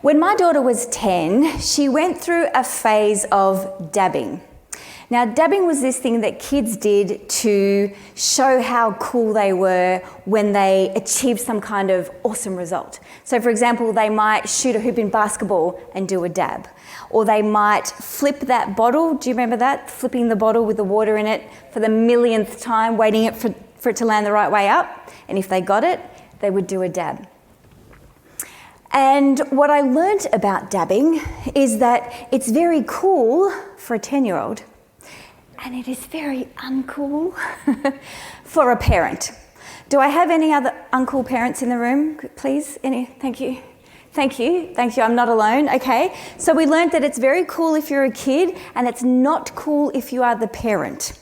When my daughter was 10, she went through a phase of dabbing. Now, dabbing was this thing that kids did to show how cool they were when they achieved some kind of awesome result. So, for example, they might shoot a hoop in basketball and do a dab. Or they might flip that bottle. Do you remember that? Flipping the bottle with the water in it for the millionth time, waiting for it to land the right way up. And if they got it, they would do a dab. And what I learnt about dabbing is that it's very cool for a 10-year-old. And it is very uncool for a parent. Do I have any other uncool parents in the room, please? Thank you. Thank you. Thank you. I'm not alone. Okay. So we learned that it's very cool if you're a kid and it's not cool if you are the parent.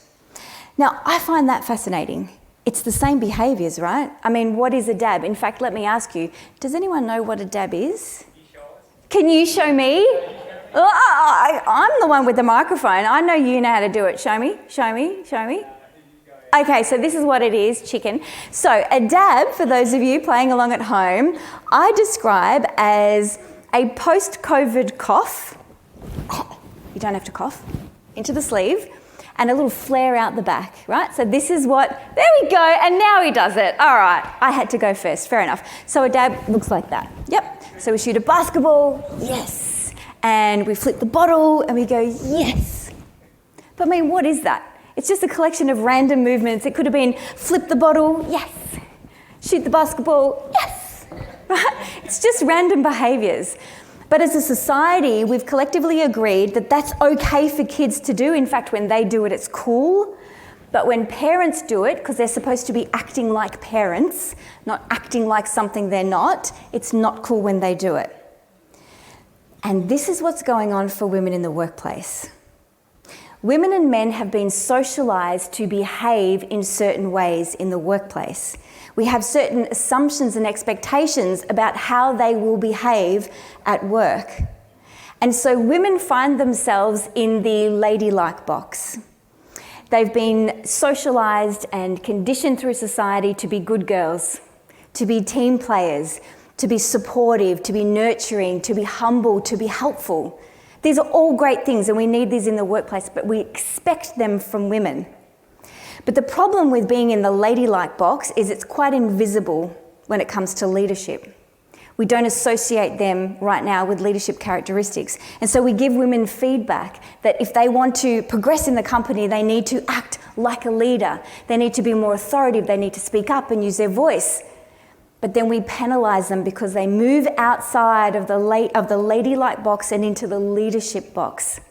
Now, I find that fascinating. It's the same behaviours, right? I mean, what is a dab? In fact, let me ask you, does anyone know what a dab is? Can you show me? I'm the one with the microphone. I know you know how to do it. Show me, show me, show me. Okay, so this is what it is, chicken. So a dab, for those of you playing along at home, I describe as a post-COVID cough. You don't have to cough. Into the sleeve. And a little flare out the back, right? So this is what, there we go, and now he does it. All right, I had to go first, fair enough. So a dab looks like that. Yep, so we shoot a basketball, yes. And we flip the bottle and we go, yes. But I mean, what is that? It's just a collection of random movements. It could have been flip the bottle, yes. Shoot the basketball, yes. Right? It's just random behaviours. But as a society, we've collectively agreed that that's okay for kids to do. In fact, when they do it, it's cool. But when parents do it, because they're supposed to be acting like parents, not acting like something they're not, it's not cool when they do it. And this is what's going on for women in the workplace. Women and men have been socialised to behave in certain ways in the workplace. We have certain assumptions and expectations about how they will behave at work. And so women find themselves in the ladylike box. They've been socialised and conditioned through society to be good girls, to be team players, to be supportive, to be nurturing, to be humble, to be helpful. These are all great things and we need these in the workplace, but we expect them from women. But the problem with being in the ladylike box is it's quite invisible when it comes to leadership. We don't associate them right now with leadership characteristics. And so we give women feedback that if they want to progress in the company, they need to act like a leader. They need to be more authoritative. They need to speak up and use their voice. But then we penalise them because they move outside of the ladylike box and into the leadership box.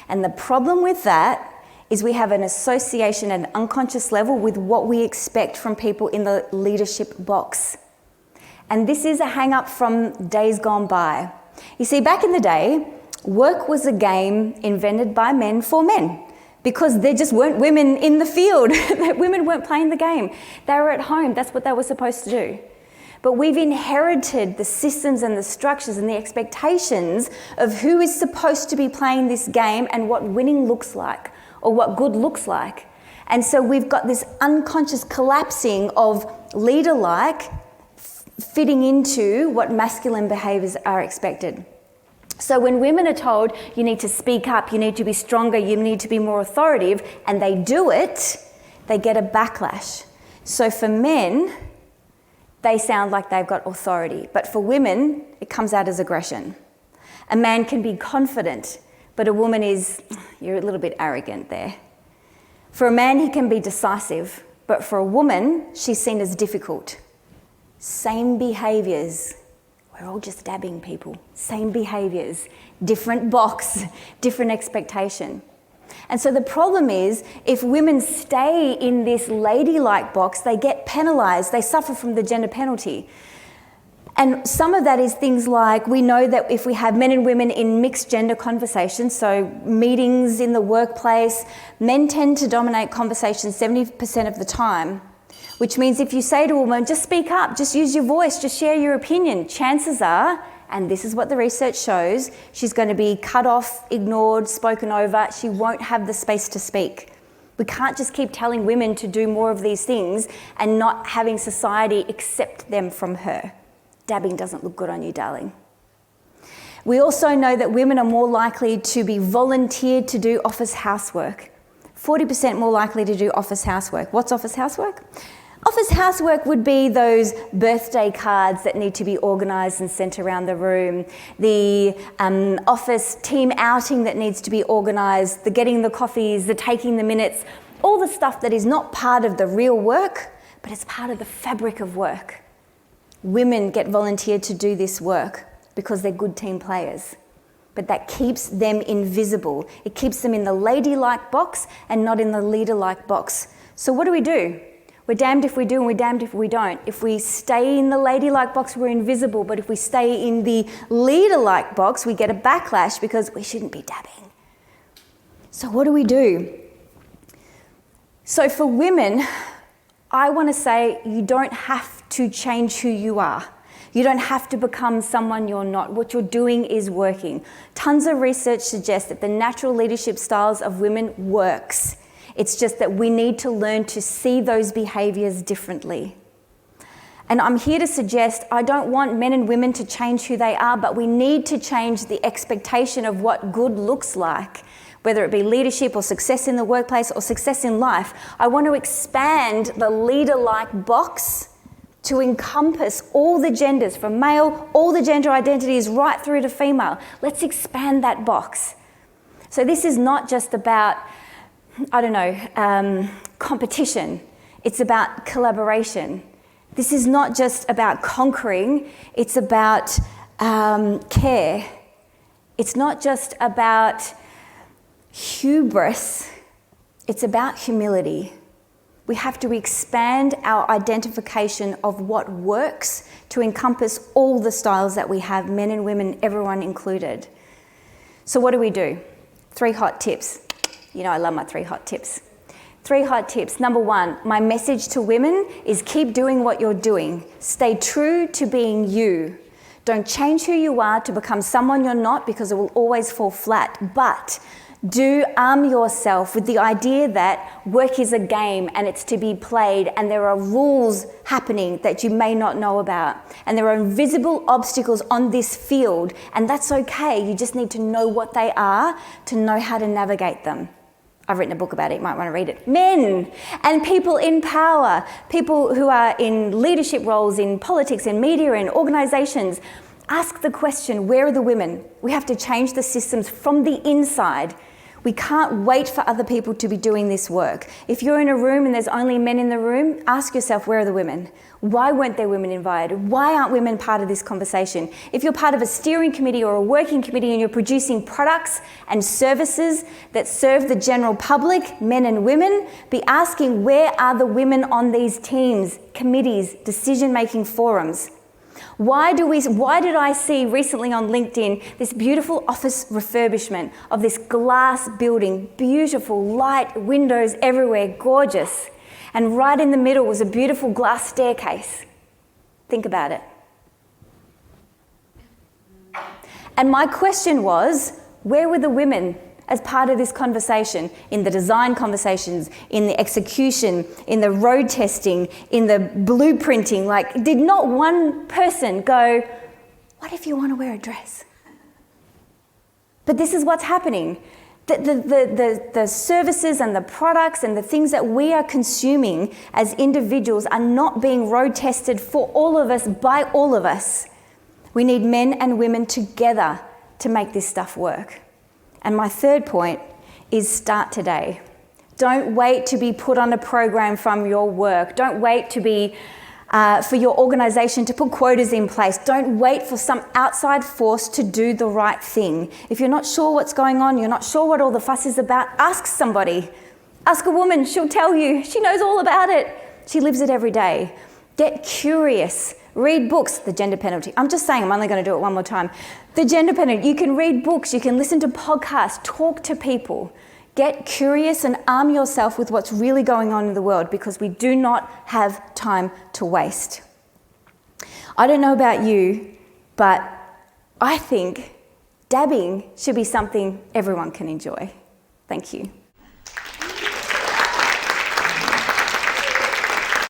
And the problem with that is we have an association at an unconscious level with what we expect from people in the leadership box. And this is a hang-up from days gone by. You see, back in the day, work was a game invented by men for men because there just weren't women in the field. Women weren't playing the game. They were at home. That's what they were supposed to do. But we've inherited the systems and the structures and the expectations of who is supposed to be playing this game and what winning looks like or what good looks like. And so we've got this unconscious collapsing of leader-like fitting into what masculine behaviours are expected. So when women are told you need to speak up, you need to be stronger, you need to be more authoritative, and they do it, they get a backlash. So for men, they sound like they've got authority. But for women, it comes out as aggression. A man can be confident, but a woman is, you're a little bit arrogant there. For a man, he can be decisive, but for a woman, she's seen as difficult. Same behaviours. We're all just dabbing people. Same behaviours. Different box, different expectation. And so the problem is, if women stay in this ladylike box, they get penalised, they suffer from the gender penalty. And some of that is things like, we know that if we have men and women in mixed gender conversations, so meetings in the workplace, men tend to dominate conversations 70% of the time, which means if you say to a woman, just speak up, just use your voice, just share your opinion, chances are, and this is what the research shows, she's going to be cut off, ignored, spoken over. She won't have the space to speak. We can't just keep telling women to do more of these things and not having society accept them from her. Dabbing doesn't look good on you, darling. We also know that women are more likely to be volunteered to do office housework. 40% more likely to do office housework. What's office housework? Office housework would be those birthday cards that need to be organised and sent around the room, the office team outing that needs to be organised, the getting the coffees, the taking the minutes, all the stuff that is not part of the real work, but it's part of the fabric of work. Women get volunteered to do this work because they're good team players. But that keeps them invisible. It keeps them in the ladylike box and not in the leader-like box. So what do? We're damned if we do and we're damned if we don't. If we stay in the ladylike box, we're invisible. But if we stay in the leader-like box, we get a backlash because we shouldn't be dabbing. So what do? So for women, I want to say you don't have to change who you are. You don't have to become someone you're not. What you're doing is working. Tons of research suggests that the natural leadership styles of women works. It's just that we need to learn to see those behaviours differently. And I'm here to suggest I don't want men and women to change who they are, but we need to change the expectation of what good looks like, whether it be leadership or success in the workplace or success in life. I want to expand the leader-like box to encompass all the genders, from male, all the gender identities right through to female. Let's expand that box. So this is not just about, competition. It's about collaboration. This is not just about conquering, it's about care. It's not just about hubris, it's about humility. We have to expand our identification of what works to encompass all the styles that we have, men and women, everyone included. So what do? 3 hot tips. You know I love my 3 hot tips. 3 hot tips. Number 1, my message to women is keep doing what you're doing. Stay true to being you. Don't change who you are to become someone you're not, because it will always fall flat. But do arm yourself with the idea that work is a game and it's to be played, and there are rules happening that you may not know about. And there are invisible obstacles on this field, and that's okay. You just need to know what they are to know how to navigate them. I've written a book about it, you might want to read it. Men and people in power, people who are in leadership roles in politics, in media, in organisations, ask the question, where are the women? We have to change the systems from the inside. We can't wait for other people to be doing this work. If you're in a room and there's only men in the room, ask yourself, where are the women? Why weren't there women invited? Why aren't women part of this conversation? If you're part of a steering committee or a working committee and you're producing products and services that serve the general public, men and women, be asking, where are the women on these teams, committees, decision-making forums? Why did I see recently on LinkedIn this beautiful office refurbishment of this glass building, beautiful light, windows everywhere, gorgeous, and right in the middle was a beautiful glass staircase? Think about it. And my question was, where were the women as part of this conversation, in the design conversations, in the execution, in the road testing, in the blueprinting? Like, did not one person go, what if you want to wear a dress? But this is what's happening. The services and the products and the things that we are consuming as individuals are not being road tested for all of us, by all of us. We need men and women together to make this stuff work. And my third point is start today. Don't wait to be put on a program from your work. Don't wait to be for your organisation to put quotas in place. Don't wait for some outside force to do the right thing. If you're not sure what's going on, you're not sure what all the fuss is about, ask somebody. Ask a woman, she'll tell you. She knows all about it. She lives it every day. Get curious. Read books. The gender penalty. I'm just saying, I'm only going to do it one more time. The gender penalty. You can read books. You can listen to podcasts. Talk to people. Get curious and arm yourself with what's really going on in the world, because we do not have time to waste. I don't know about you, but I think dabbing should be something everyone can enjoy. Thank you.